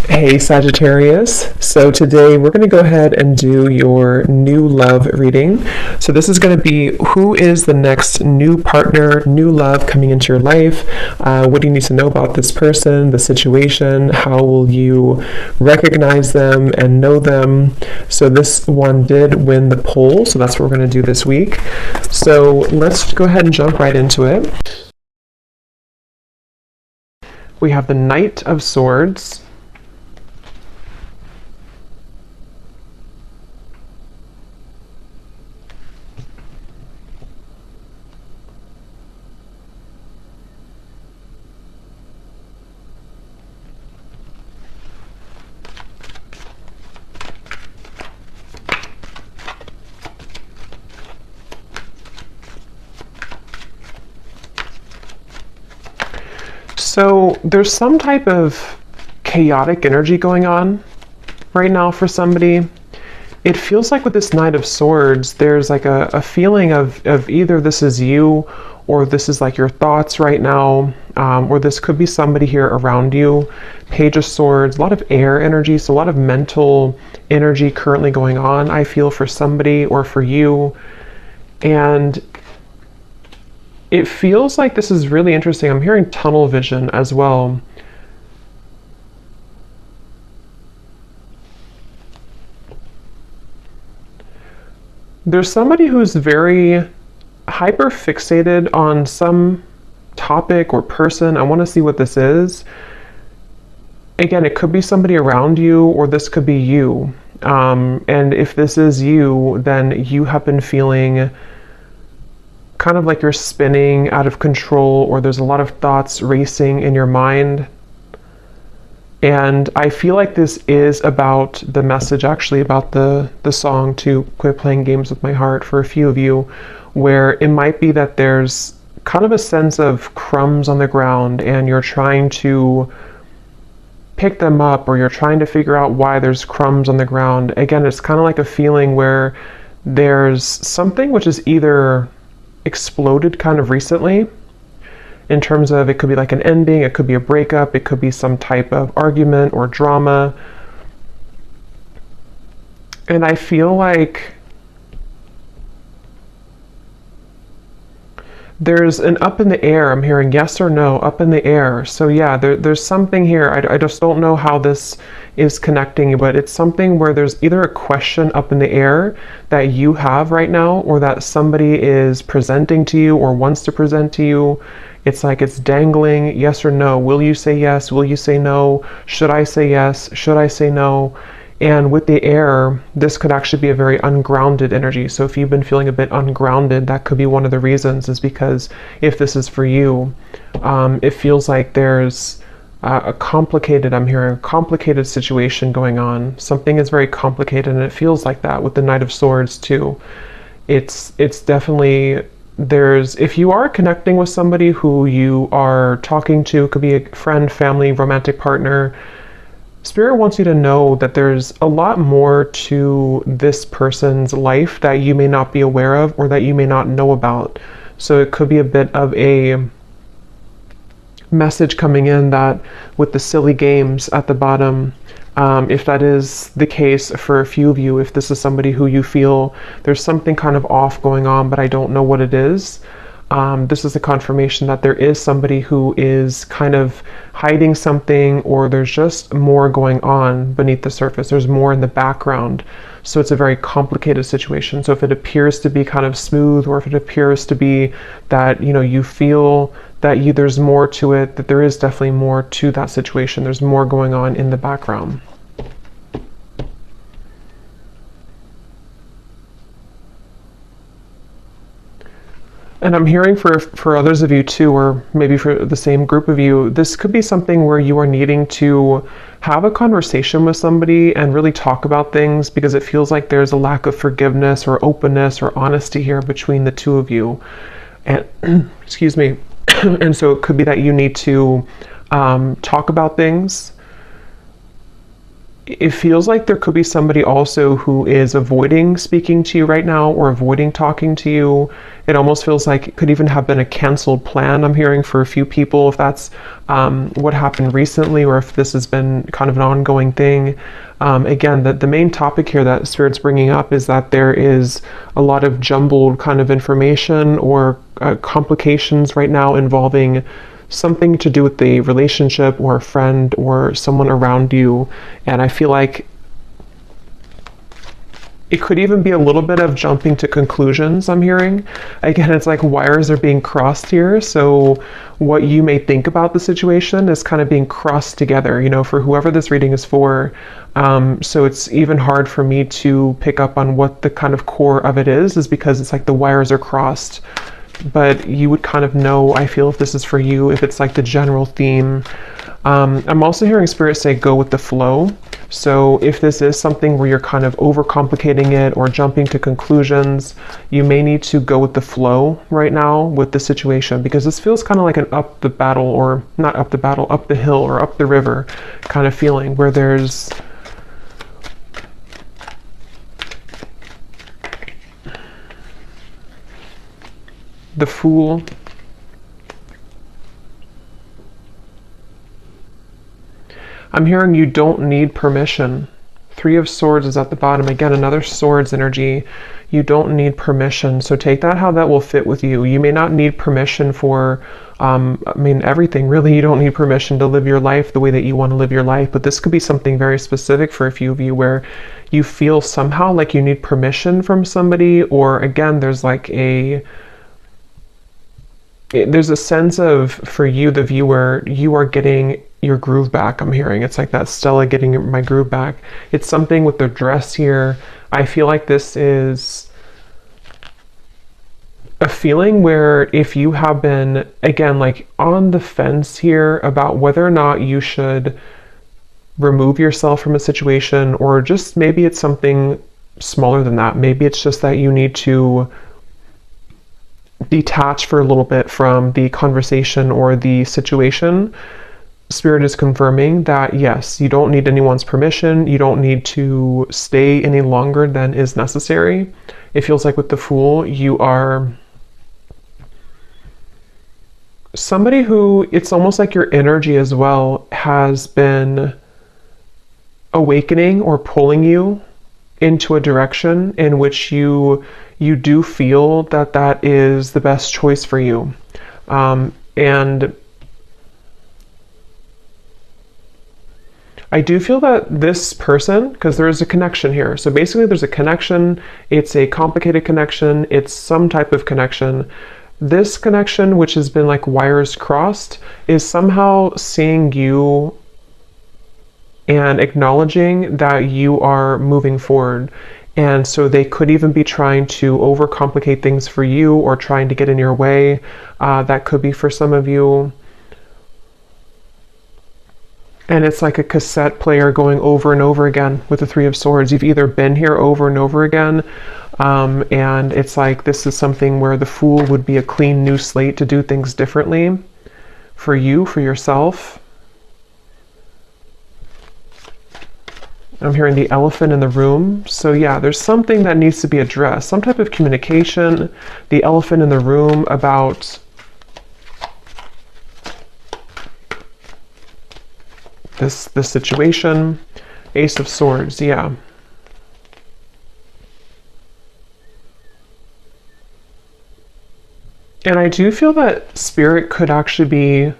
Hey Sagittarius, so today we're going to go ahead and do your new love reading. So this is going to be who is the next new partner, new love coming into your life. What do you need to know about this person, the situation? How will you recognize them and know them? So this one did win the poll, so that's what we're going to do this week. So let's go ahead and jump right into it. We have the Knight of Swords. So there's some type of chaotic energy going on right now for somebody. It feels like with this Knight of Swords, there's like a feeling of either this is you or this is like your thoughts right now, or this could be somebody here around you. Page of Swords, a lot of air energy, so a lot of mental energy currently going on, I feel, for somebody or for you. And it feels like this is really interesting. I'm hearing tunnel vision as well. There's somebody who's very hyper fixated on some topic or person. I want to see what this is. Again, it could be somebody around you or this could be you. And if this is you, then you have been feeling kind of like you're spinning out of control, or there's a lot of thoughts racing in your mind. And I feel like this is about the message, actually, about the song to Quit Playing Games with My Heart for a few of you, where it might be that there's kind of a sense of crumbs on the ground and you're trying to pick them up, or you're trying to figure out why there's crumbs on the ground. Again, it's kind of like a feeling where there's something which is either exploded kind of recently, in terms of it could be like an ending, it could be a breakup, it could be some type of argument or drama. And I feel like there's an up in the air. I'm hearing yes or no, up in the air. So yeah, there's something here. I just don't know how this is connecting, but it's something where there's either a question up in the air that you have right now, or that somebody is presenting to you or wants to present to you. It's like it's dangling, yes or no. Will you say yes? Will you say no? Should I say yes? Should I say no? And with the air, this could actually be a very ungrounded energy. So if you've been feeling a bit ungrounded, that could be one of the reasons, is because if this is for you, it feels like there's I'm hearing a complicated situation going on. Something is very complicated, and it feels like that with the Knight of Swords too. It's definitely, if you are connecting with somebody who you are talking to, could be a friend, family, romantic partner, Spirit wants you to know that there's a lot more to this person's life that you may not be aware of, or that you may not know about. So it could be a bit of a message coming in that with the silly games at the bottom, if that is the case for a few of you, if this is somebody who you feel there's something kind of off going on, but I don't know what it is, this is a confirmation that there is somebody who is kind of hiding something, or there's just more going on beneath the surface. There's more in the background. So it's a very complicated situation. So if it appears to be kind of smooth, or if it appears to be that, you feel that there's more to it, that there is definitely more to that situation. There's more going on in the background. And I'm hearing for others of you too, or maybe for the same group of you, this could be something where you are needing to have a conversation with somebody and really talk about things, because it feels like there's a lack of forgiveness or openness or honesty here between the two of you. And excuse me. And so it could be that you need to talk about things it feels like there could be somebody also who is avoiding speaking to you right now or avoiding talking to you. It almost feels like it could even have been a canceled plan, I'm hearing, for a few people, if that's what happened recently, or if this has been kind of an ongoing thing. Again, the main topic here that Spirit's bringing up is that there is a lot of jumbled kind of information or complications right now involving something to do with the relationship or a friend or someone around you. And I feel like it could even be a little bit of jumping to conclusions, I'm hearing. Again, it's like wires are being crossed here. So what you may think about the situation is kind of being crossed together, you know, for whoever this reading is for. So it's even hard for me to pick up on what the kind of core of it is because it's like the wires are crossed. But you would kind of know, I feel, if this is for you, if it's like the general theme. I'm also hearing Spirit say go with the flow. So if this is something where you're kind of overcomplicating it or jumping to conclusions, you may need to go with the flow right now with the situation, because this feels kind of like an up the battle, or not up the battle, up the hill or up the river kind of feeling, where there's the Fool. I'm hearing you don't need permission. Three of Swords is at the bottom. Again, another Swords energy. You don't need permission. So take that how that will fit with you. You may not need permission for, everything. Really, you don't need permission to live your life the way that you want to live your life. But this could be something very specific for a few of you where you feel somehow like you need permission from somebody, or again, there's like there's a sense of, for you, the viewer, you are getting your groove back, I'm hearing. It's like that Stella getting my groove back. It's something with the dress here. I feel like this is a feeling where if you have been, again, like on the fence here about whether or not you should remove yourself from a situation, or just maybe it's something smaller than that. Maybe it's just that you need to detach for a little bit from the conversation or the situation. Spirit is confirming that yes, you don't need anyone's permission. You don't need to stay any longer than is necessary. It feels like with the Fool, you are somebody who, it's almost like your energy as well has been awakening or pulling you into a direction in which you do feel that that is the best choice for you. And I do feel that this person, because there is a connection here. So basically there's a connection. It's a complicated connection. It's some type of connection. This connection, which has been like wires crossed, is somehow seeing you and acknowledging that you are moving forward. And so they could even be trying to overcomplicate things for you or trying to get in your way. That could be for some of you. And it's like a cassette player going over and over again with the Three of Swords. You've either been here over and over again, and it's like this is something where the Fool would be a clean new slate to do things differently for you, for yourself. I'm hearing the elephant in the room. So yeah, there's something that needs to be addressed, some type of communication. The elephant in the room about this situation. Ace of Swords, yeah. And I do feel that Spirit could actually be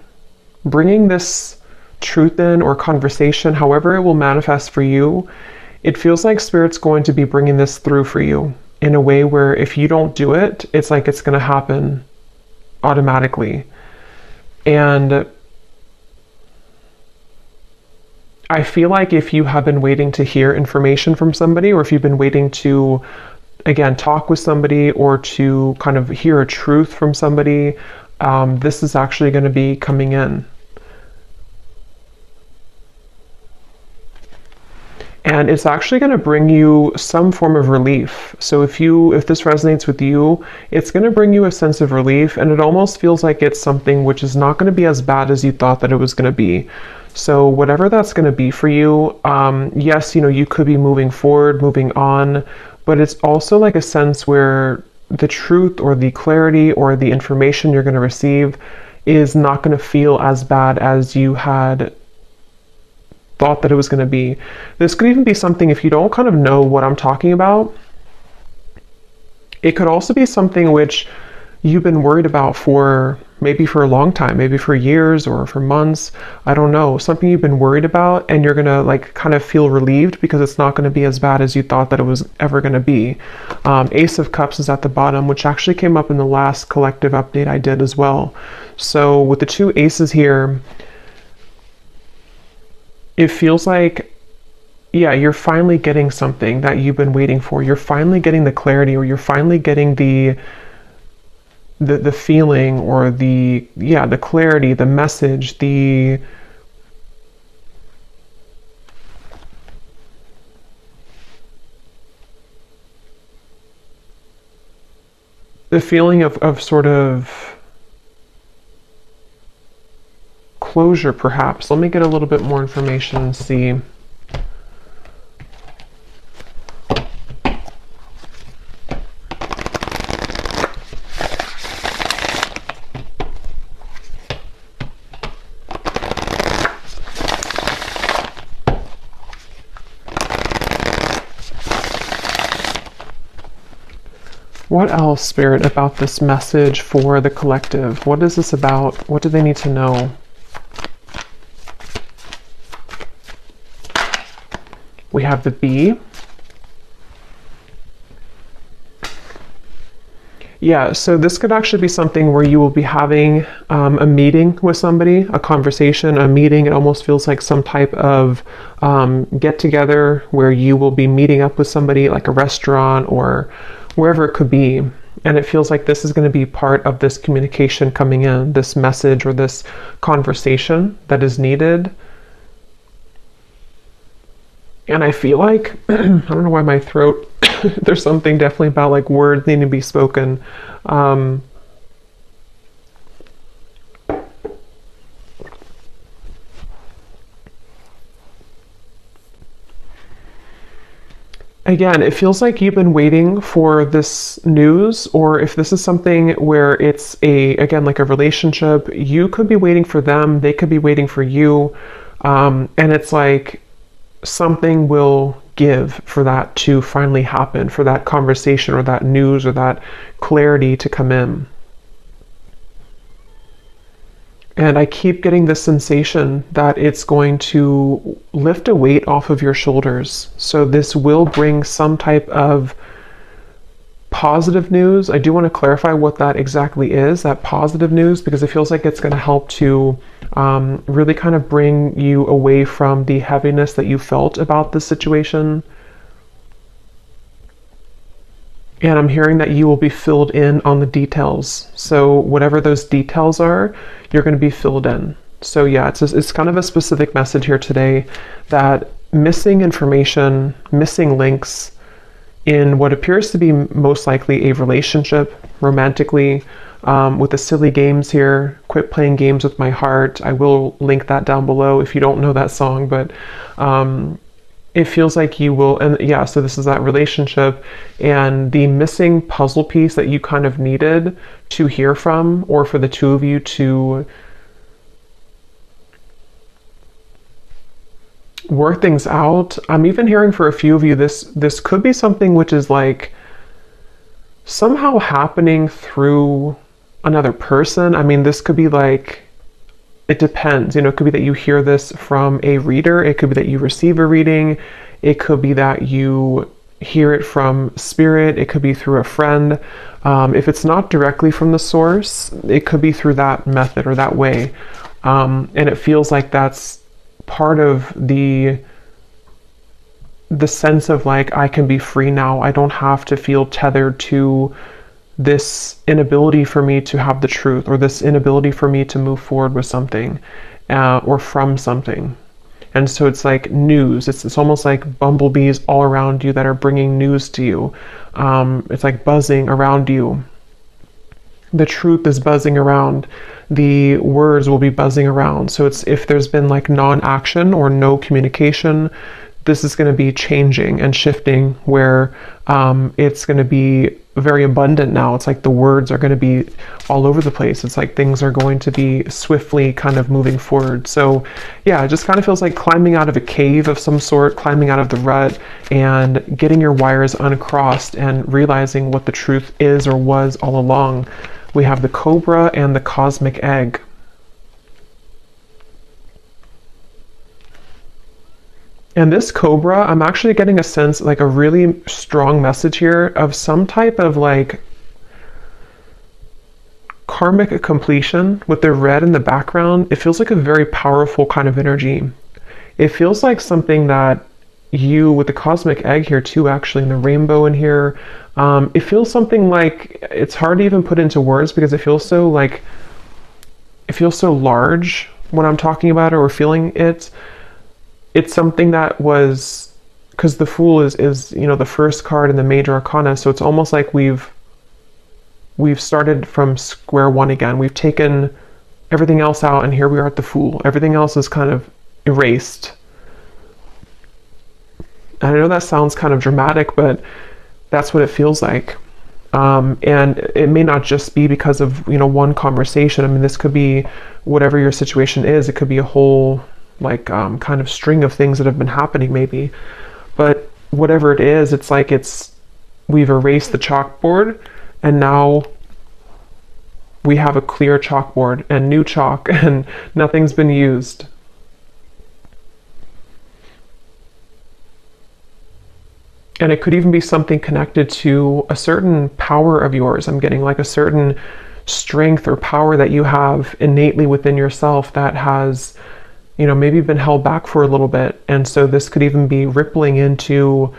bringing this truth in, or conversation, however it will manifest for you. It feels like Spirit's going to be bringing this through for you in a way where if you don't do it, it's like it's going to happen automatically. And I feel like if you have been waiting to hear information from somebody, or if you've been waiting to, again, talk with somebody or to kind of hear a truth from somebody, this is actually going to be coming in. and it's actually going to bring you some form of relief. So if this resonates with you, it's going to bring you a sense of relief, and it almost feels like it's something which is not going to be as bad as you thought that it was going to be. So whatever that's going to be for you, yes, you could be moving forward, moving on, but it's also like a sense where the truth or the clarity or the information you're going to receive is not going to feel as bad as you had thought that it was going to be. This could even be something, if you don't kind of know what I'm talking about, it could also be something which you've been worried about maybe for a long time, maybe for years or for months. I don't know, something you've been worried about, and you're going to like kind of feel relieved because it's not going to be as bad as you thought that it was ever going to be. Ace of Cups is at the bottom, which actually came up in the last collective update I did as well. So with the two aces here, it feels like, yeah, you're finally getting something that you've been waiting for. You're finally getting the clarity, or you're finally getting the feeling, or the clarity, the message, the feeling of sort of closure, perhaps. Let me get a little bit more information and see. What else, Spirit, about this message for the collective? What is this about? What do they need to know? We have the Bee. Yeah, so this could actually be something where you will be having a meeting with somebody, a conversation, a meeting. It almost feels like some type of get together where you will be meeting up with somebody, like a restaurant or wherever it could be. And it feels like this is going to be part of this communication coming in, this message or this conversation that is needed. And I feel like, I don't know why my throat, there's something definitely about like words needing to be spoken. Again, it feels like you've been waiting for this news, or if this is something where it's again, like a relationship, you could be waiting for them, they could be waiting for you. And it's like something will give for that to finally happen, for that conversation or that news or that clarity to come in. And I keep getting this sensation that it's going to lift a weight off of your shoulders. So this will bring some type of positive news. I do want to clarify what that exactly is, that positive news, because it feels like it's going to help to really kind of bring you away from the heaviness that you felt about this situation. And I'm hearing that you will be filled in on the details. So whatever those details are, you're going to be filled in. So yeah, it's kind of a specific message here today that missing information, missing links in what appears to be most likely a relationship romantically, with the silly games here, Quit Playing Games with My Heart. I will link that down below if you don't know that song, but it feels like you will, and yeah, so this is that relationship and the missing puzzle piece that you kind of needed to hear from, or for the two of you to work things out. I'm even hearing for a few of you, this could be something which is like somehow happening through another person. I mean, this could be like, it depends, it could be that you hear this from a reader. It could be that you receive a reading. It could be that you hear it from spirit. It could be through a friend. If it's not directly from the source, it could be through that method or that way. And it feels like that's part of the sense of like, I can be free now. I don't have to feel tethered to this inability for me to have the truth, or this inability for me to move forward with something, or from something. And so it's like news. It's almost like bumblebees all around you that are bringing news to you. It's like buzzing around you. The truth is buzzing around. The words will be buzzing around. So it's, if there's been like non-action or no communication, this is going to be changing and shifting, where it's going to be very abundant now. It's like the words are going to be all over the place. It's like things are going to be swiftly kind of moving forward. So yeah, it just kind of feels like climbing out of a cave of some sort, climbing out of the rut and getting your wires uncrossed and realizing what the truth is or was all along. We have the Cobra and the Cosmic Egg. And this Cobra, I'm actually getting a sense, like a really strong message here of some type of like karmic completion with the red in the background. It feels like a very powerful kind of energy. It feels like something that you, with the Cosmic Egg here too, actually, and the rainbow in here, it feels something like, it's hard to even put into words because it feels so like, it feels so large when I'm talking about it or feeling it. It's something that was, because the Fool is you know, the first card in the major arcana, so it's almost like we've started from square one again. We've taken everything else out and here we are at the Fool. Everything else is kind of erased. And I know that sounds kind of dramatic, but that's what it feels like. And it may not just be because of, you know, one conversation. I mean, this could be whatever your situation is. It could be a whole like kind of string of things that have been happening maybe. But whatever it is, it's like we've erased the chalkboard and now we have a clear chalkboard and new chalk and nothing's been used. And it could even be something connected to a certain power of yours. I'm getting like a certain strength or power that you have innately within yourself that has, you know, maybe been held back for a little bit. And so this could even be rippling into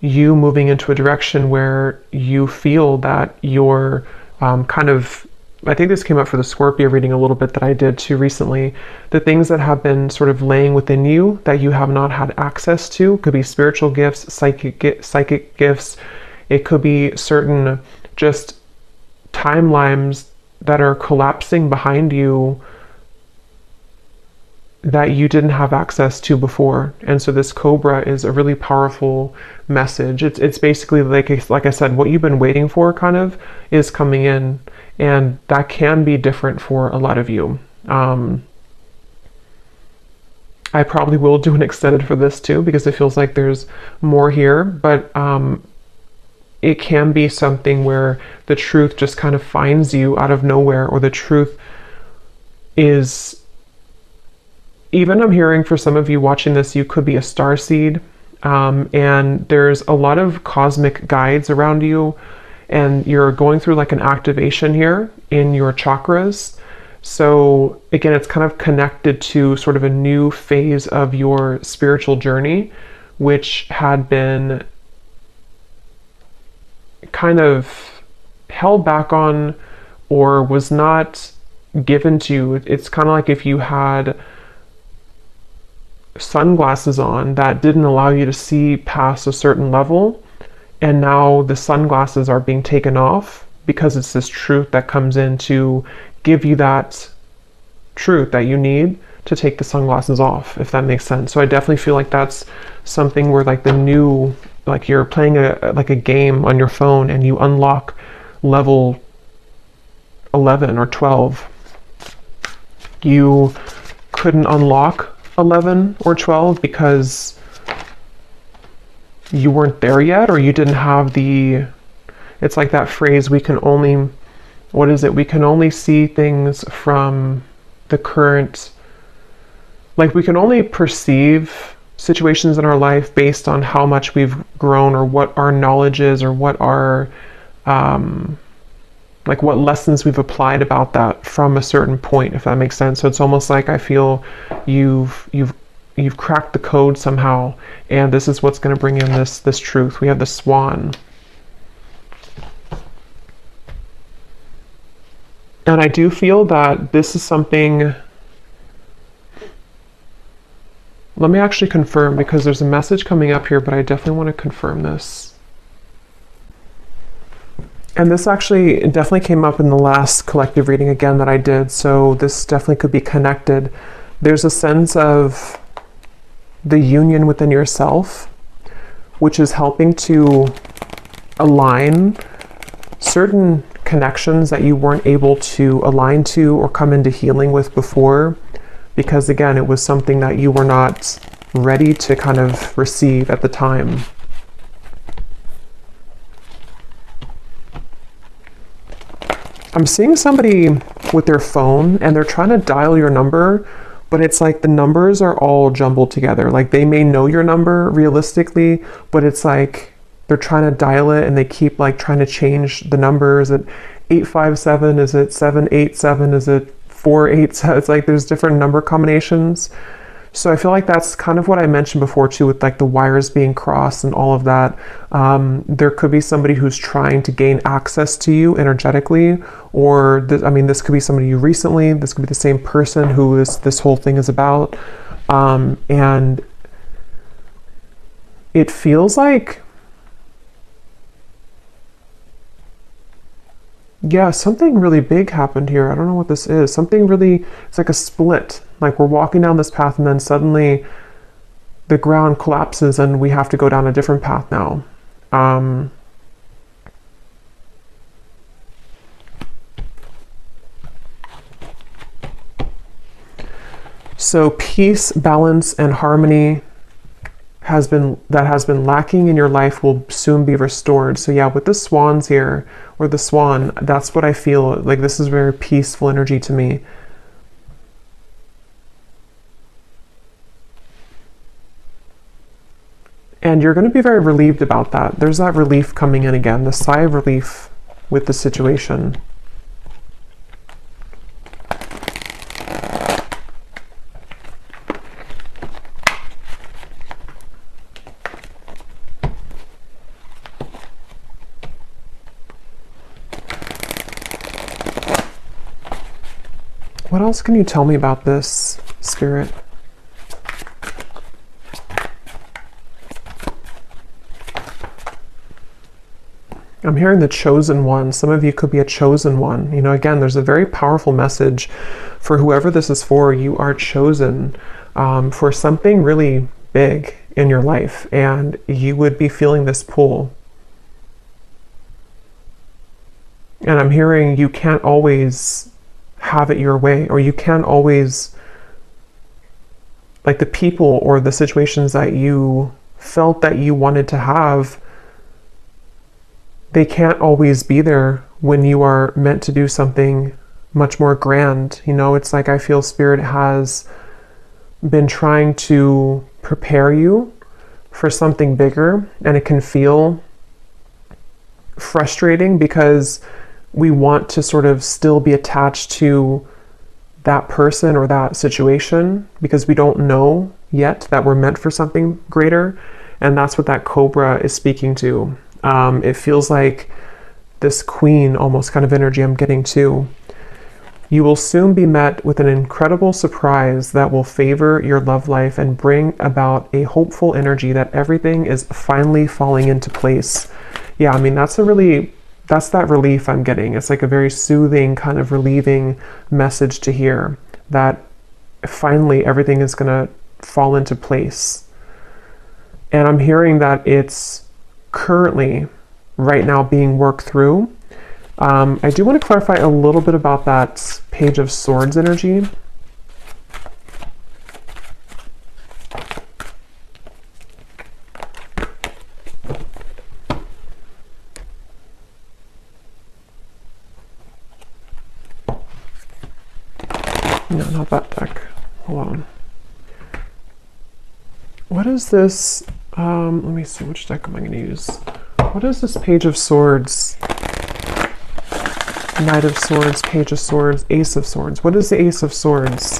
you moving into a direction where you feel that you're kind of, I think this came up for the Scorpio reading a little bit that I did too recently. The things that have been sort of laying within you that you have not had access to, could be spiritual gifts, psychic gifts. It could be certain just timelines that are collapsing behind you that you didn't have access to before. And so this Cobra is a really powerful message. It's basically like I said, what you've been waiting for kind of is coming in, and that can be different for a lot of you. I probably will do an extended for this too because it feels like there's more here, but it can be something where the truth just kind of finds you out of nowhere, or the truth is, even I'm hearing for some of you watching this, you could be a starseed, and there's a lot of cosmic guides around you, and you're going through like an activation here in your chakras. So again, it's kind of connected to sort of a new phase of your spiritual journey, which had been kind of held back on or was not given to you. It's kind of like if you had sunglasses on that didn't allow you to see past a certain level, and now the sunglasses are being taken off because it's this truth that comes in to give you that truth that you need to take the sunglasses off, if that makes sense. So I definitely feel like that's something where like the new, like you're playing like a game on your phone and you unlock level 11 or 12. You couldn't unlock 11 or 12 because you weren't there yet, or you didn't have the, it's like that phrase, we can only, what is it? We can only see things from the current, like we can only perceive situations in our life based on how much we've grown or what our knowledge is or what our, like what lessons we've applied about that from a certain point, if that makes sense. So it's almost like I feel you've cracked the code somehow, and this is what's going to bring in this truth. We have the Swan. And I do feel that this is something, Let me actually confirm, because there's a message coming up here, but I definitely want to confirm this. And this actually definitely came up in the last collective reading again that I did, so this definitely could be connected. There's a sense of the union within yourself, which is helping to align certain connections that you weren't able to align to or come into healing with before, because again, it was something that you were not ready to kind of receive at the time. I'm seeing somebody with their phone and they're trying to dial your number, but it's like the numbers are all jumbled together. Like they may know your number realistically, but it's like they're trying to dial it and they keep like trying to change the numbers. Is it 857? Is it 787? Is it 487? It's like there's different number combinations. So I feel like that's kind of what I mentioned before too, with like the wires being crossed and all of that. There could be somebody who's trying to gain access to you energetically, or this could be somebody you recently, this could be the same person who this whole thing is about. And it feels like, yeah, something really big happened here. I don't know what this is. Something really, it's like a split. Like we're walking down this path and then suddenly the ground collapses and we have to go down a different path now. So peace, balance, and harmony has been lacking in your life will soon be restored. So yeah, with the swans here, or the swan, that's what I feel like. This is very peaceful energy to me. And you're going to be very relieved about that. There's that relief coming in again, the sigh of relief with the situation. What else can you tell me about this, Spirit? I'm hearing the chosen one. Some of you could be a chosen one. You know, again, there's a very powerful message for whoever this is for. You are chosen for something really big in your life, and you would be feeling this pull. And I'm hearing you can't always have it your way, or you can't always, like the people or the situations that you felt that you wanted to have, they can't always be there when you are meant to do something much more grand. You know, it's like I feel Spirit has been trying to prepare you for something bigger, and it can feel frustrating because we want to sort of still be attached to that person or that situation because we don't know yet that we're meant for something greater. And that's what that Cobra is speaking to. It feels like this queen almost kind of energy I'm getting too. You will soon be met with an incredible surprise that will favor your love life and bring about a hopeful energy that everything is finally falling into place. Yeah, I mean, that's that relief I'm getting. It's like a very soothing, kind of relieving message to hear that finally everything is going to fall into place. And I'm hearing that it's currently right now being worked through. I do want to clarify a little bit about that Page of Swords energy. No, not that deck. Hold on. What is this? Let me see, which deck am I going to use? What is this Page of Swords? Knight of Swords, Page of Swords, Ace of Swords. What is the Ace of Swords?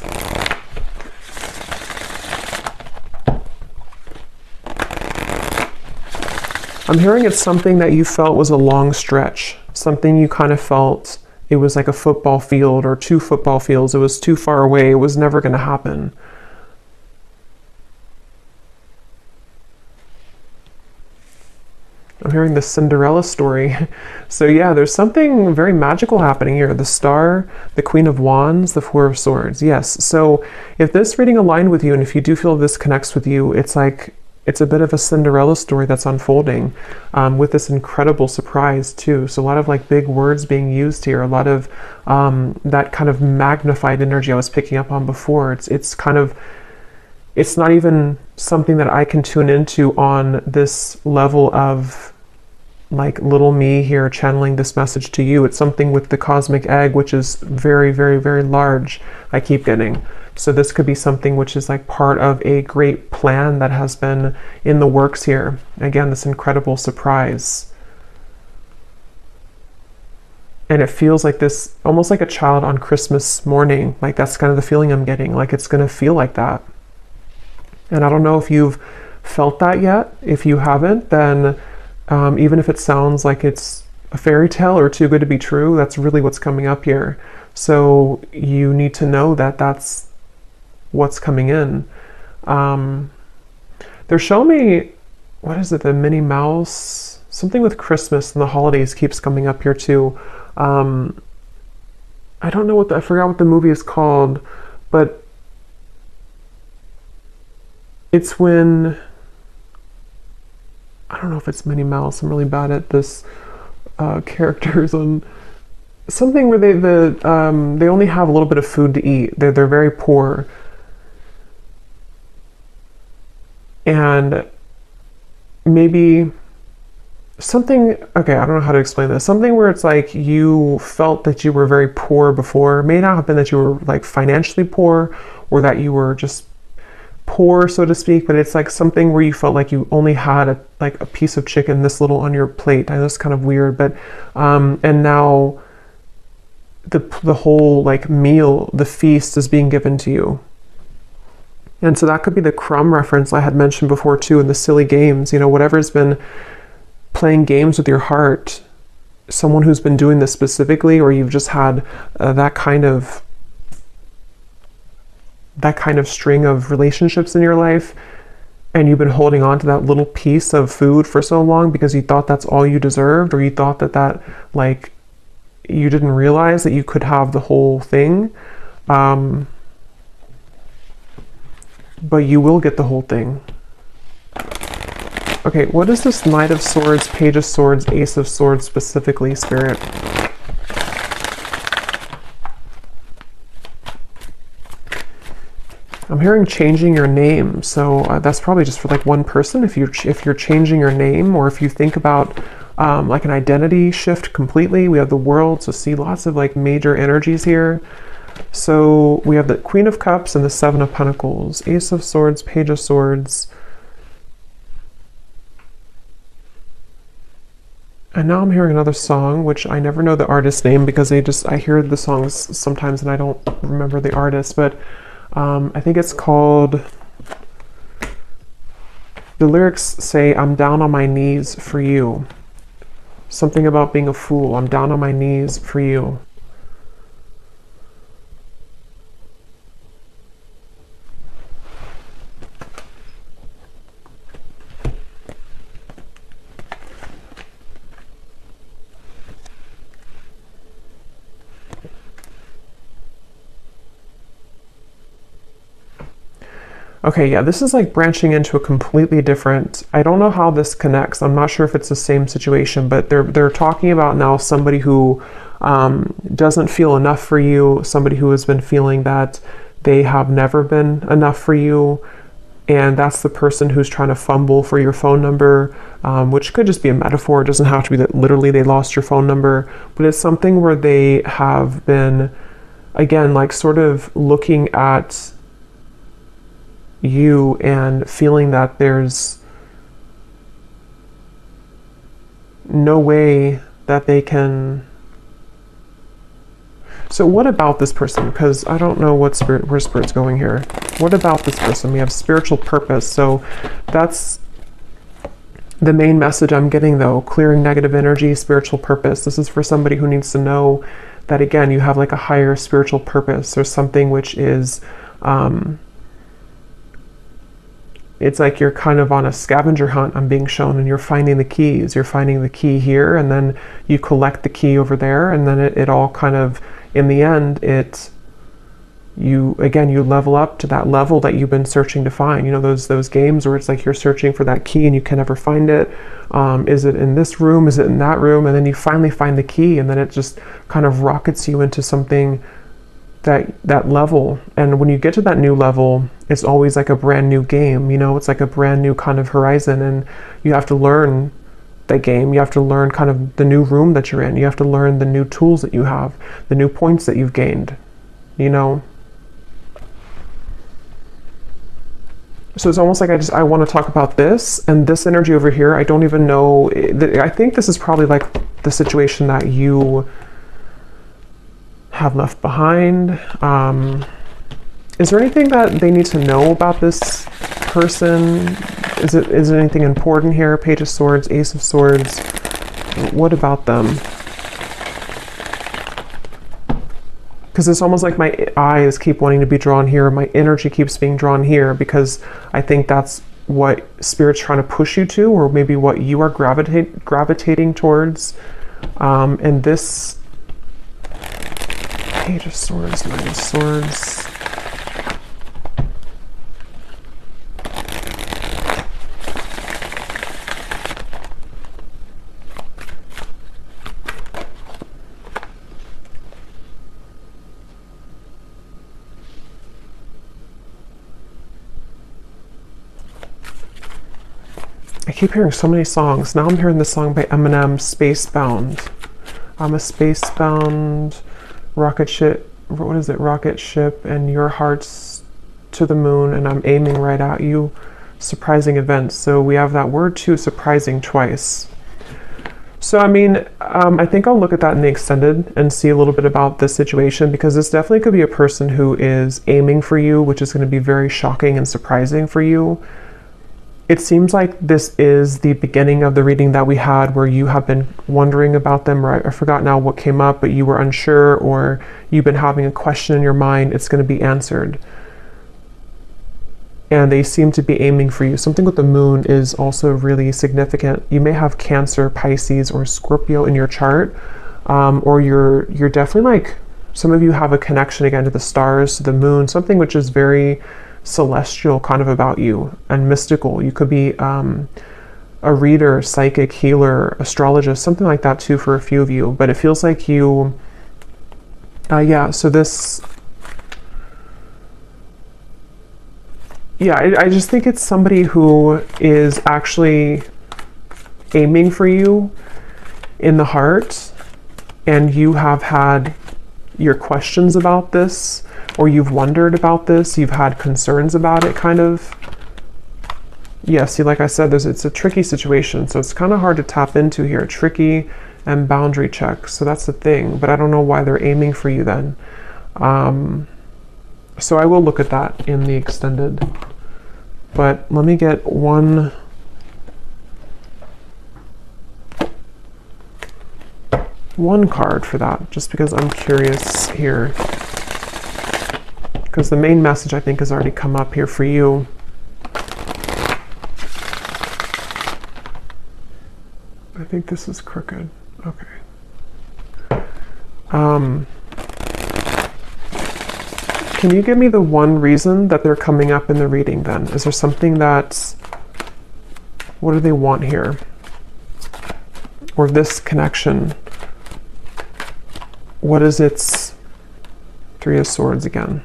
I'm hearing it's something that you felt was a long stretch. Something you kind of felt it was like a football field or 2 football fields. It was too far away. It was never going to happen. I'm hearing the Cinderella story. So yeah, there's something very magical happening here. The Star, the Queen of Wands, the Four of Swords. Yes. So if this reading aligned with you, and if you do feel this connects with you, it's like, it's a bit of a Cinderella story that's unfolding, with this incredible surprise too. So a lot of like big words being used here, a lot of that kind of magnified energy I was picking up on before. It's kind of, it's not even something that I can tune into on this level of like little me here channeling this message to you. It's something with the cosmic egg, which is very, very, very large, I keep getting. So this could be something which is like part of a great plan that has been in the works here. Again, this incredible surprise. And it feels like this, almost like a child on Christmas morning. Like that's kind of the feeling I'm getting. Like it's going to feel like that. And I don't know if you've felt that yet. If you haven't, then even if it sounds like it's a fairy tale or too good to be true, that's really what's coming up here. So you need to know that that's what's coming in. They're showing me, what is it, the Minnie Mouse? Something with Christmas and the holidays keeps coming up here too. I don't know I forgot what the movie is called, but it's when, I don't know if it's Minnie Mouse. I'm really bad at this characters on something where they only have a little bit of food to eat. They're very poor, and maybe something. Okay, I don't know how to explain this. Something where it's like you felt that you were very poor before. It may not have been that you were like financially poor, or that you were just poor, so to speak, but it's like something where you felt like you only had a piece of chicken this little on your plate. I know it's kind of weird, but and now the whole like meal, the feast is being given to you. And so that could be the crumb reference I had mentioned before too, in the silly games, you know, whatever's been playing games with your heart, someone who's been doing this specifically, or you've just had that kind of string of relationships in your life, and you've been holding on to that little piece of food for so long because you thought that's all you deserved, or you thought that like you didn't realize that you could have the whole thing, but you will get the whole thing. Okay, what is this Knight of Swords, Page of Swords, Ace of Swords specifically, Spirit? I'm hearing changing your name, so that's probably just for like one person. If you're changing your name, or if you think about like an identity shift completely. We have the World, so see lots of like major energies here. So we have the Queen of Cups and the Seven of Pentacles, Ace of Swords, Page of Swords. And now I'm hearing another song, which I never know the artist's name because I hear the songs sometimes and I don't remember the artist, but I think it's called, the lyrics say, I'm down on my knees for you. Something about being a fool. I'm down on my knees for you. Okay, yeah, this is like branching into a completely different, I don't know how this connects. I'm not sure if it's the same situation, but they're talking about now somebody who doesn't feel enough for you, somebody who has been feeling that they have never been enough for you, and that's the person who's trying to fumble for your phone number, which could just be a metaphor. It doesn't have to be that literally they lost your phone number, but it's something where they have been, again, like sort of looking at you and feeling that there's no way that they can. So what about this person? Because I don't know where Spirit's going here. What about this person? We have spiritual purpose. So that's the main message I'm getting though. Clearing negative energy, spiritual purpose. This is for somebody who needs to know that, again, you have like a higher spiritual purpose or something which is it's like you're kind of on a scavenger hunt, I'm being shown, and you're finding the keys. You're finding the key here, and then you collect the key over there, and then it all kind of, in the end, you level up to that level that you've been searching to find. You know, those games where it's like you're searching for that key and you can never find it. Is it in this room? Is it in that room? And then you finally find the key, and then it just kind of rockets you into something, that level. And when you get to that new level, it's always like a brand new game. You know, it's like a brand new kind of horizon, and you have to learn that game. You have to learn kind of the new room that you're in. You have to learn the new tools that you have, the new points that you've gained, you know. So it's almost like I want to talk about this, and this energy over here, I don't even know. I think this is probably like the situation that you have left behind. Is there anything that they need to know about this person? Is there anything important here? Page of Swords, Ace of Swords. What about them? Because it's almost like my eyes keep wanting to be drawn here. My energy keeps being drawn here, because I think that's what Spirit's trying to push you to, or maybe what you are gravitating towards. And this Page of Swords, Knight of Swords. I keep hearing so many songs. Now I'm hearing the song by Eminem, Spacebound. I'm a spacebound rocket ship. What is it? Rocket ship, and your heart's to the moon, and I'm aiming right at you. Surprising events. So we have that word too, surprising, twice. So I mean, I think I'll look at that in the extended and see a little bit about this situation, because this definitely could be a person who is aiming for you, which is going to be very shocking and surprising for you. It seems like this is the beginning of the reading that we had, where you have been wondering about them, or I forgot now what came up, but you were unsure, or you've been having a question in your mind. It's going to be answered. And they seem to be aiming for you. Something with the moon is also really significant. You may have Cancer, Pisces, or Scorpio in your chart, or you're definitely like, some of you have a connection again to the stars, to the moon, something which is very celestial kind of about you, and mystical. You could be a reader, psychic, healer, astrologist, something like that too for a few of you. But it feels like you, so this, I just think it's somebody who is actually aiming for you in the heart, and you have had your questions about this, or you've wondered about this, you've had concerns about it, kind of. Yeah, see, like I said, it's a tricky situation, so it's kind of hard to tap into here. Tricky and boundary check, so that's the thing. But I don't know why they're aiming for you then. So I will look at that in the extended. But let me get one card for that, just because I'm curious here. Because the main message, I think, has already come up here for you. I think this is crooked. Okay. Can you give me the one reason that they're coming up in the reading then? Is there something that's... What do they want here? Or this connection? What is its... Three of Swords again.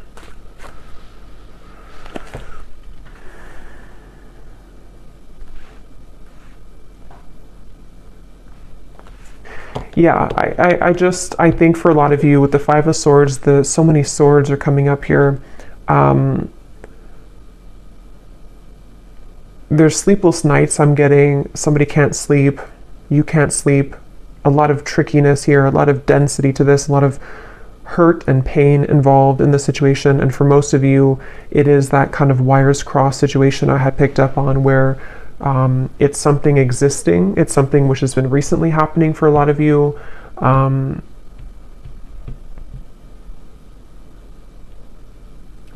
Yeah, I think for a lot of you with the Five of Swords, so many swords are coming up here. There's sleepless nights I'm getting. Somebody can't sleep. You can't sleep. A lot of trickiness here, a lot of density to this, a lot of hurt and pain involved in the situation. And for most of you, it is that kind of wires crossed situation I had picked up on, where it's something existing. It's something which has been recently happening for a lot of you. But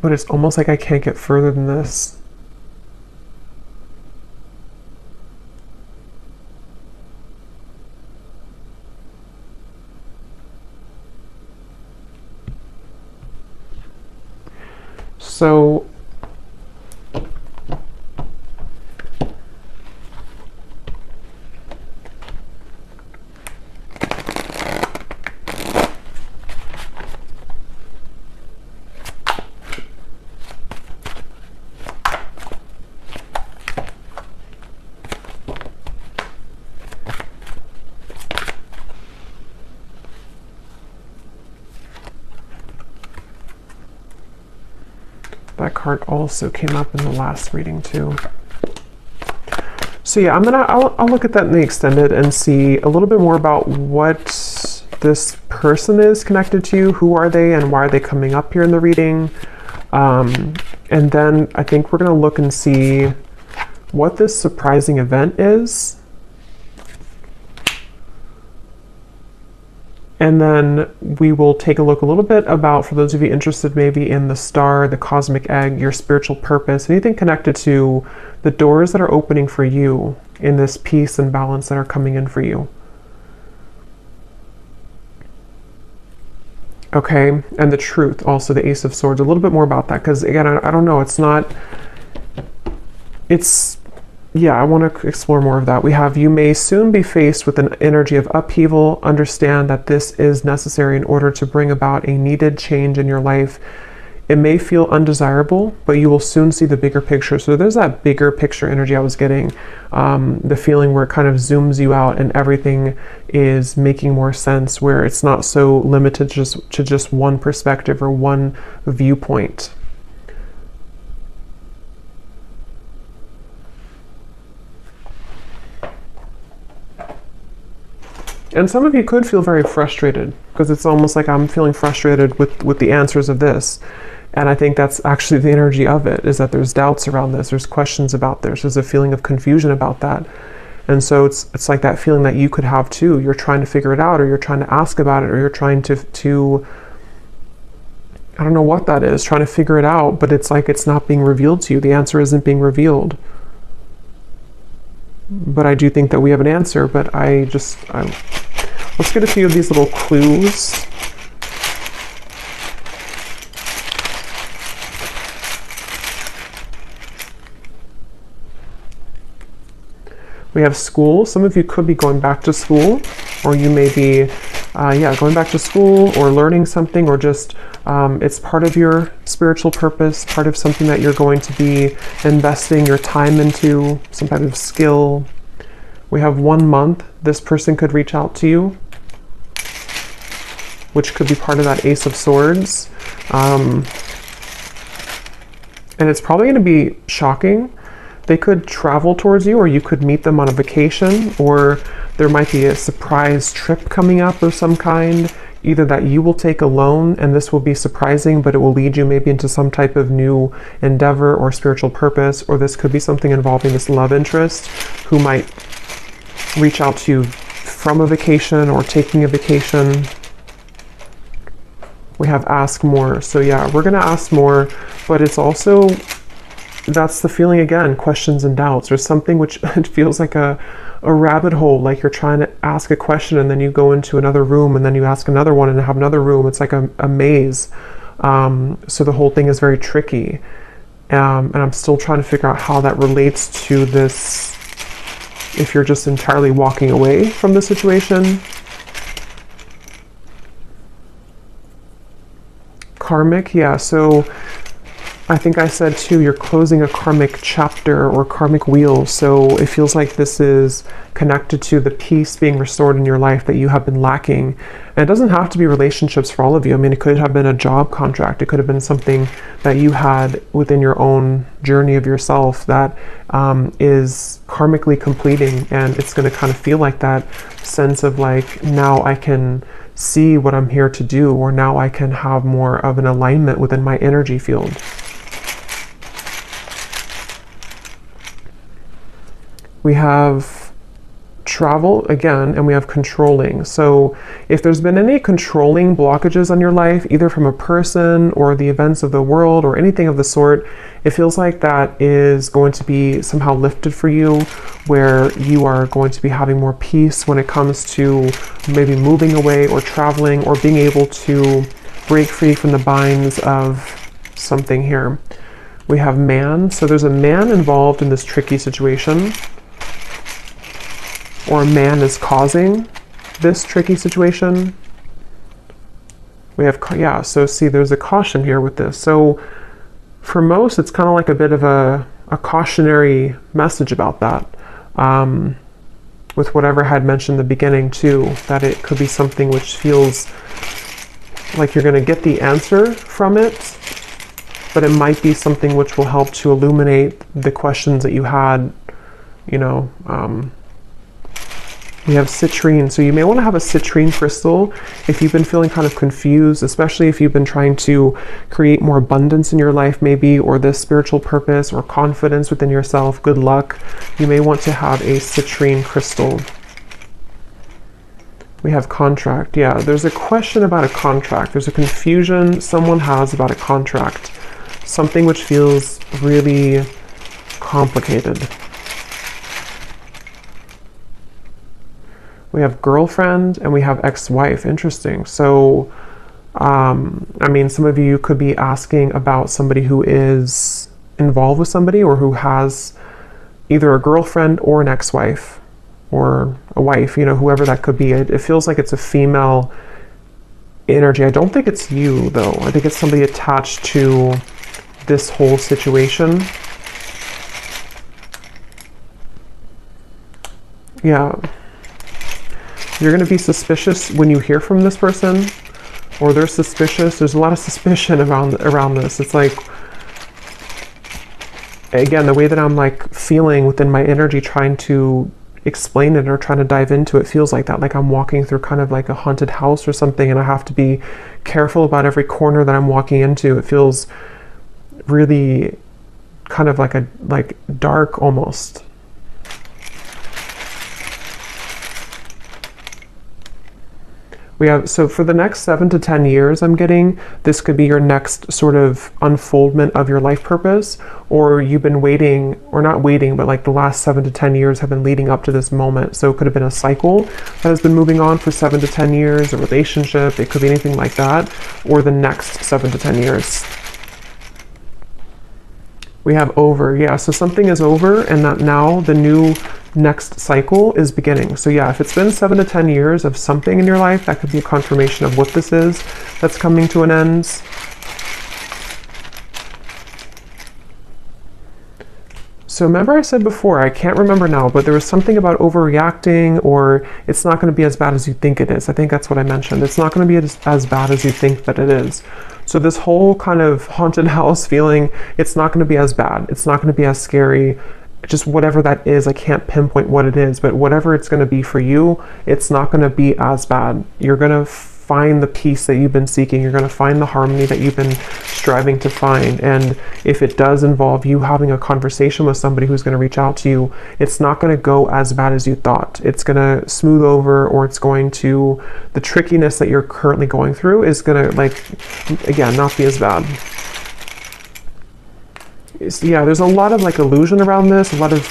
it's almost like I can't get further than this. So that card also came up in the last reading too. So yeah, I'll look at that in the extended and see a little bit more about what this person is connected to, who are they and why are they coming up here in the reading. And then I think we're going to look and see what this surprising event is. And then we will take a look a little bit about, for those of you interested maybe in the star, the cosmic egg, your spiritual purpose, anything connected to the doors that are opening for you in this peace and balance that are coming in for you. Okay, and the truth, also the Ace of Swords, a little bit more about that, because again, I don't know, yeah, I want to explore more of that. We have, you may soon be faced with an energy of upheaval. Understand that this is necessary in order to bring about a needed change in your life. It may feel undesirable, but you will soon see the bigger picture. So there's that bigger picture energy I was getting, the feeling where it kind of zooms you out and everything is making more sense, where it's not so limited to just one perspective or one viewpoint. And some of you could feel very frustrated, because it's almost like I'm feeling frustrated with the answers of this. And I think that's actually the energy of it, is that there's doubts around this, there's questions about this, there's a feeling of confusion about that. And so it's like that feeling that you could have too. You're trying to figure it out, or you're trying to ask about it, or you're trying to I don't know what that is, trying to figure it out, but it's like it's not being revealed to you. The answer isn't being revealed. But I do think that we have an answer, but let's get a few of these little clues. We have school. Some of you could be going back to school, or you may be, going back to school or learning something, or just it's part of your spiritual purpose, part of something that you're going to be investing your time into, some type of skill. We have 1 month. This person could reach out to you, which could be part of that Ace of Swords. And it's probably going to be shocking. They could travel towards you, or you could meet them on a vacation, or there might be a surprise trip coming up of some kind, either that you will take alone, and this will be surprising, but it will lead you maybe into some type of new endeavor or spiritual purpose, or this could be something involving this love interest who might reach out to you from a vacation or taking a vacation. We have ask more. So yeah, we're going to ask more, but it's also, that's the feeling again, questions and doubts, or something which it feels like a rabbit hole, like you're trying to ask a question and then you go into another room and then you ask another one and have another room. It's like a maze. So the whole thing is very tricky. And I'm still trying to figure out how that relates to this, if you're just entirely walking away from the situation. Karmic, yeah, so I think I said too, you're closing a karmic chapter or karmic wheel. So it feels like this is connected to the peace being restored in your life that you have been lacking. And it doesn't have to be relationships for all of you. I mean, it could have been a job contract. It could have been something that you had within your own journey of yourself that is karmically completing. And it's going to kind of feel like that sense of like, now I can see what I'm here to do, or now I can have more of an alignment within my energy field. We have travel again, and we have controlling. So if there's been any controlling blockages on your life, either from a person or the events of the world or anything of the sort, it feels like that is going to be somehow lifted for you, where you are going to be having more peace when it comes to maybe moving away or traveling, or being able to break free from the binds of something here. We have man, so there's a man involved in this tricky situation, or a man is causing this tricky situation. We have, yeah, so see, there's a caution here with this. So for most, it's kind of like a bit of a cautionary message about that. With whatever I had mentioned in the beginning too, that it could be something which feels like you're going to get the answer from it, but it might be something which will help to illuminate the questions that you had, you know. We have citrine, so you may want to have a citrine crystal if you've been feeling kind of confused, especially if you've been trying to create more abundance in your life maybe, or this spiritual purpose or confidence within yourself, good luck. You may want to have a citrine crystal. We have contract. Yeah, there's a question about a contract. There's a confusion someone has about a contract. Something which feels really complicated. We have girlfriend and we have ex-wife. Interesting. So, I mean, some of you could be asking about somebody who is involved with somebody, or who has either a girlfriend or an ex-wife or a wife, you know, whoever that could be. It feels like it's a female energy. I don't think it's you though. I think it's somebody attached to this whole situation. Yeah. You're going to be suspicious when you hear from this person, or they're suspicious. There's a lot of suspicion around this. It's like, again, the way that I'm like feeling within my energy, trying to explain it or trying to dive into it, feels like that. Like I'm walking through kind of like a haunted house or something, and I have to be careful about every corner that I'm walking into. It feels really kind of like dark almost. We have, so for the next 7 to 10 years, I'm getting, this could be your next sort of unfoldment of your life purpose, or you've been waiting, or not waiting, but like the last 7 to 10 years have been leading up to this moment. So it could have been a cycle that has been moving on for 7 to 10 years, a relationship, it could be anything like that, or the next 7 to 10 years. We have over, yeah, so something is over, and that now the new next cycle is beginning. So yeah, if it's been 7 to 10 years of something in your life, that could be a confirmation of what this is that's coming to an end. So remember I said before, I can't remember now, but there was something about overreacting, or it's not going to be as bad as you think it is. I think that's what I mentioned. It's not going to be as bad as you think that it is. So this whole kind of haunted house feeling, it's not going to be as bad. It's not going to be as scary. Just whatever that is, I can't pinpoint what it is, but whatever it's going to be for you, it's not going to be as bad. You're going to find the peace that you've been seeking. You're going to find the harmony that you've been striving to find. And if it does involve you having a conversation with somebody who's going to reach out to you, it's not going to go as bad as you thought. It's going to smooth over, or it's going to, the trickiness that you're currently going through is going to, like, again, not be as bad. Yeah, there's a lot of like illusion around this, a lot of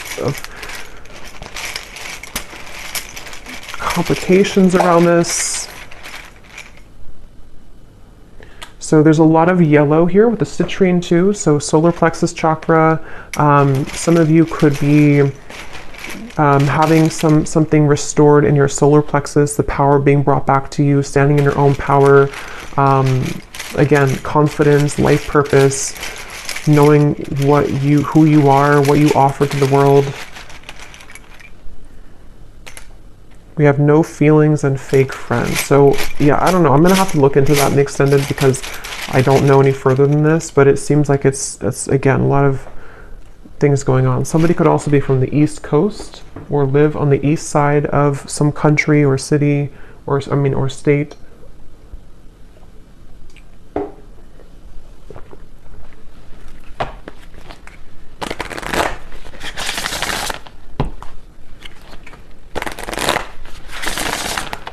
complications around this. So there's a lot of yellow here with the citrine too. So solar plexus chakra. Some of you could be having something restored in your solar plexus, the power being brought back to you, standing in your own power. Again, confidence, life purpose, knowing who you are, what you offer to the world. We have no feelings and fake friends. So yeah, I don't know. I'm gonna have to look into that in the extended, because I don't know any further than this, but it seems like it's again, a lot of things going on. Somebody could also be from the East Coast, or live on the east side of some country or city, or state.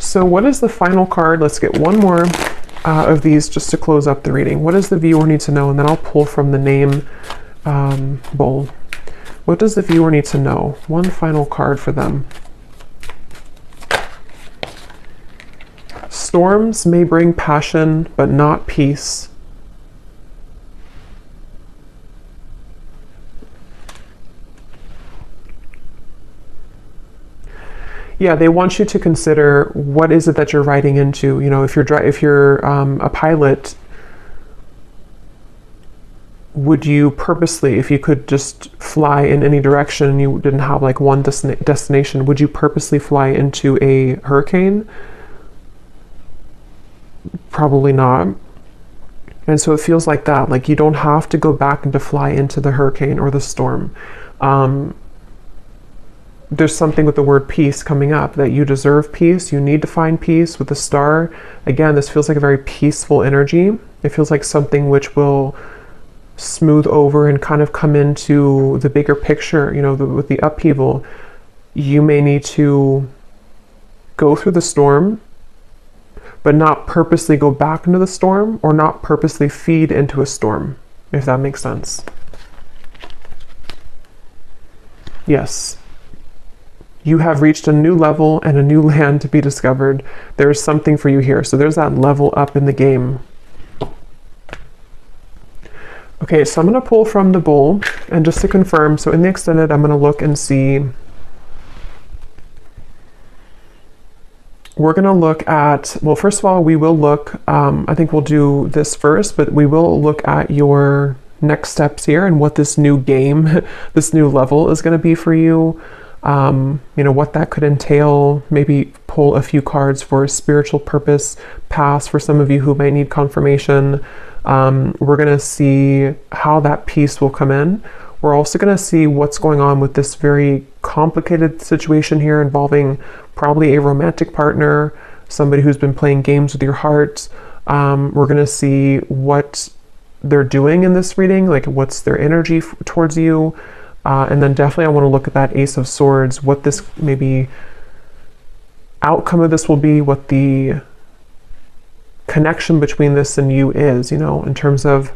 So what is the final card? Let's get one more of these just to close up the reading. What does the viewer need to know? And then I'll pull from the name bowl. What does the viewer need to know? One final card for them. Storms may bring passion, but not peace. Yeah, they want you to consider what is it that you're riding into. You know, if you're a pilot, would you purposely, if you could just fly in any direction and you didn't have like one destination, would you purposely fly into a hurricane? Probably not. And so it feels like that, like you don't have to go back and to fly into the hurricane or the storm. There's something with the word peace coming up, that you deserve peace. You need to find peace with the star. Again, this feels like a very peaceful energy. It feels like something which will smooth over and kind of come into the bigger picture. You know, with the upheaval, you may need to go through the storm, but not purposely go back into the storm, or not purposely feed into a storm, if that makes sense. Yes. You have reached a new level and a new land to be discovered. There's something for you here. So there's that level up in the game. Okay, so I'm going to pull from the bowl, and just to confirm, so in the extended, I'm going to look and see. We're going to look at, well, first of all, we will look, I think we'll do this first, but we will look at your next steps here and what this new game, this new level is going to be for you. You know, what that could entail. Maybe pull a few cards for spiritual purpose pass for some of you who might need confirmation. We're going to see how that peace will come in. We're also going to see what's going on with this very complicated situation here involving probably a romantic partner, somebody who's been playing games with your heart. We're going to see what they're doing in this reading, like what's their energy towards you. And then definitely I want to look at that Ace of Swords, what this maybe outcome of this will be, what the connection between this and you is, you know, in terms of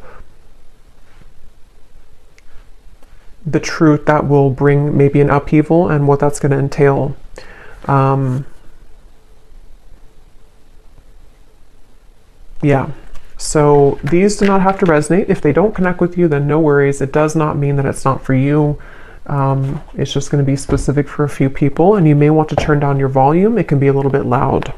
the truth that will bring maybe an upheaval and what that's going to entail. Yeah. So these do not have to resonate. If they don't connect with you, then no worries. It does not mean that it's not for you. It's just going to be specific for a few people, and you may want to turn down your volume. It can be a little bit loud.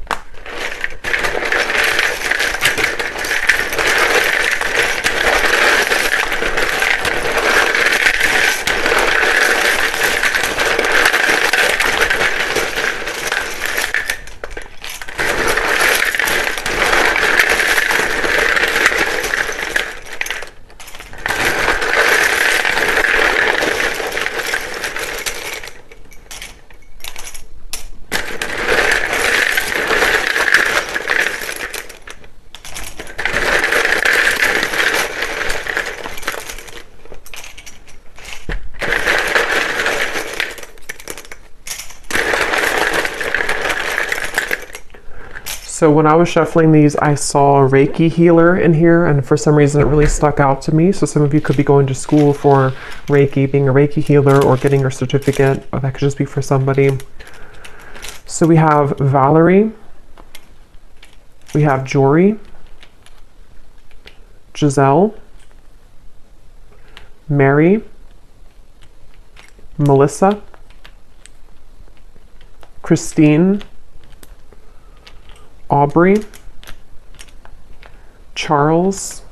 So when I was shuffling these, I saw a Reiki healer in here, and for some reason it really stuck out to me. So some of you could be going to school for Reiki, being a Reiki healer, or getting your certificate, or that could just be for somebody. So we have Valerie, we have Jory, Giselle, Mary, Melissa, Christine, Aubrey, Charles,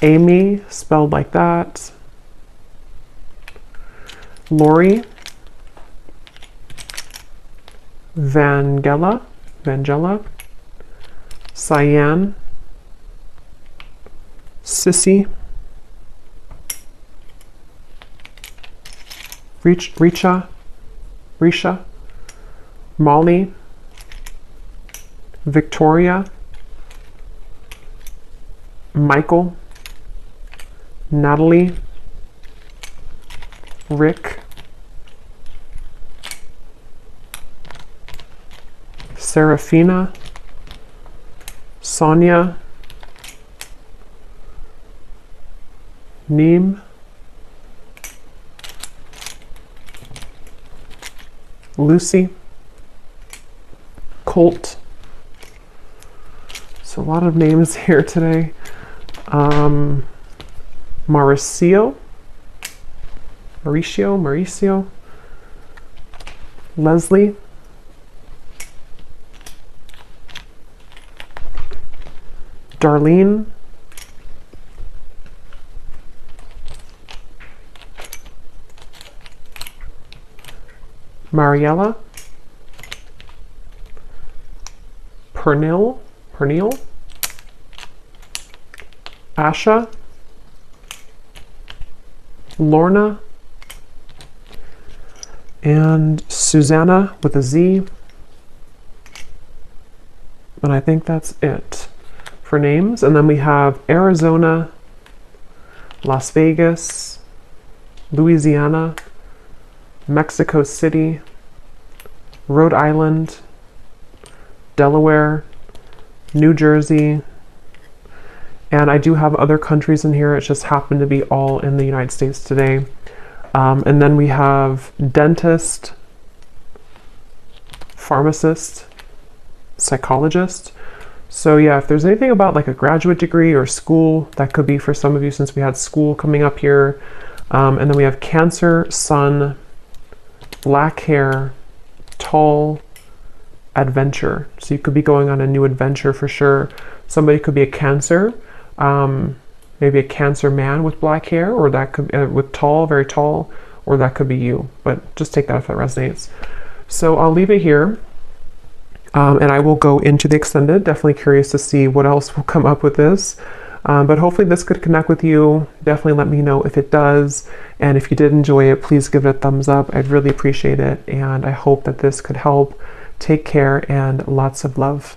Amy, spelled like that, Lori, Vangela, Cyan, Sissy, Risha, Molly, Victoria, Michael, Natalie, Rick, Serafina, Sonia, Neem, Lucy, Colt. So a lot of names here today. Mauricio, Leslie, Darlene, Mariella, Pernil, Asha, Lorna, and Susanna with a Z. And I think that's it for names. And then we have Arizona, Las Vegas, Louisiana, Mexico City, Rhode Island, Delaware, New Jersey, and I do have other countries in here. It just happened to be all in the United States today. And then we have dentist, pharmacist, psychologist. So yeah, if there's anything about like a graduate degree or school, that could be for some of you since we had school coming up here. And then we have Cancer, Sun, black hair, tall, adventure. So you could be going on a new adventure for sure. Somebody could be a Cancer, maybe a Cancer man with black hair, or that could with tall, very tall, or that could be you. But just take that if that resonates. So I'll leave it here. And I will go into the extended. Definitely curious to see what else will come up with this. But hopefully this could connect with you. Definitely let me know if it does. And if you did enjoy it, please give it a thumbs up. I'd really appreciate it. And I hope that this could help. Take care and lots of love.